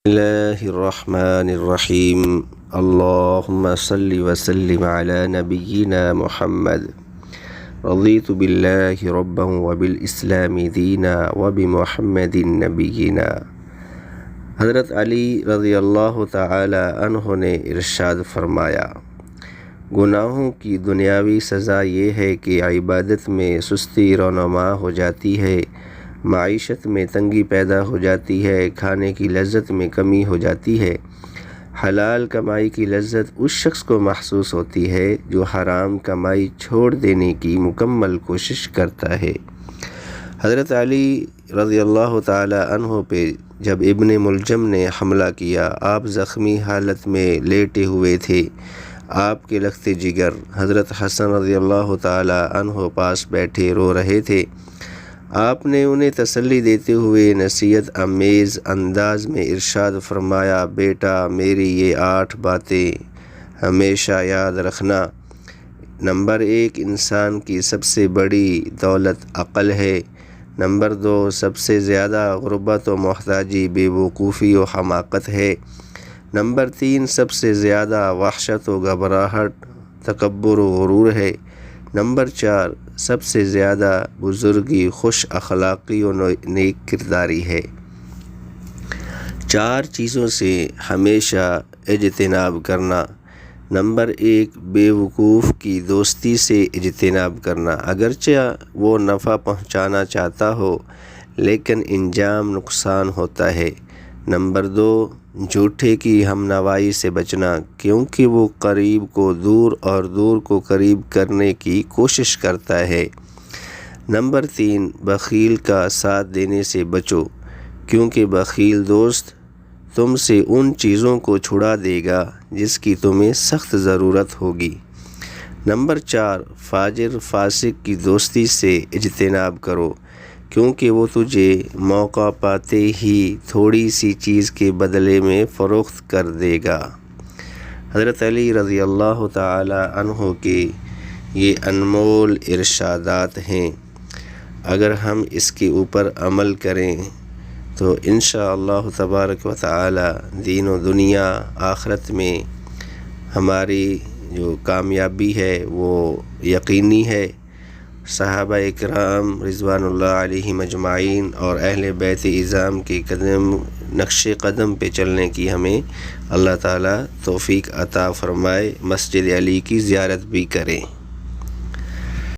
اللہ الرحمن الرحیم اللہم صلی وسلم علی نبینا محمد رضیت باللہ ربا وبالاسلام دینا وبمحمد نبینا۔ حضرت علی رضی اللہ تعالی عنہ نے ارشاد فرمایا، گناہوں کی دنیاوی سزا یہ ہے کہ عبادت میں سستی رونما ہو جاتی ہے، معیشت میں تنگی پیدا ہو جاتی ہے، کھانے کی لذت میں کمی ہو جاتی ہے۔ حلال کمائی کی لذت اس شخص کو محسوس ہوتی ہے جو حرام کمائی چھوڑ دینے کی مکمل کوشش کرتا ہے۔ حضرت علی رضی اللہ تعالی عنہ پہ جب ابن ملجم نے حملہ کیا، آپ زخمی حالت میں لیٹے ہوئے تھے۔ آپ کے لخت جگر حضرت حسن رضی اللہ تعالی عنہ پاس بیٹھے رو رہے تھے۔ آپ نے انہیں تسلی دیتے ہوئے نصیحت آمیز انداز میں ارشاد فرمایا، بیٹا میری یہ 8 باتیں ہمیشہ یاد رکھنا۔ نمبر 1، انسان کی سب سے بڑی دولت عقل ہے۔ نمبر 2، سب سے زیادہ غربت و محتاجی بے وقوفی و حماقت ہے۔ نمبر 3، سب سے زیادہ وحشت و گھبراہٹ تکبر و غرور ہے۔ نمبر 4، سب سے زیادہ بزرگی خوش اخلاقی و نیک کرداری ہے۔ 4 چیزوں سے ہمیشہ اجتناب کرنا۔ نمبر 1، بے وقوف کی دوستی سے اجتناب کرنا، اگرچہ وہ نفع پہنچانا چاہتا ہو لیکن انجام نقصان ہوتا ہے۔ نمبر 2، جھوٹے کی ہم نوائی سے بچنا، کیونکہ وہ قریب کو دور اور دور کو قریب کرنے کی کوشش کرتا ہے۔ نمبر 3، بخیل کا ساتھ دینے سے بچو، کیونکہ بخیل دوست تم سے ان چیزوں کو چھڑا دے گا جس کی تمہیں سخت ضرورت ہوگی۔ نمبر 4، فاجر فاسق کی دوستی سے اجتناب کرو، کیونکہ وہ تجھے موقع پاتے ہی تھوڑی سی چیز کے بدلے میں فروخت کر دے گا۔ حضرت علی رضی اللہ تعالی عنہ کے یہ انمول ارشادات ہیں، اگر ہم اس کے اوپر عمل کریں تو انشاءاللہ تبارک و تعالی دین و دنیا آخرت میں ہماری جو کامیابی ہے وہ یقینی ہے۔ صحابہ اکرام رضوان اللہ علیہم اجمعین اور اہل بیت اعظام کے نقش قدم پہ چلنے کی ہمیں اللہ تعالیٰ توفیق عطا فرمائے، مسجد علی کی زیارت بھی کریں۔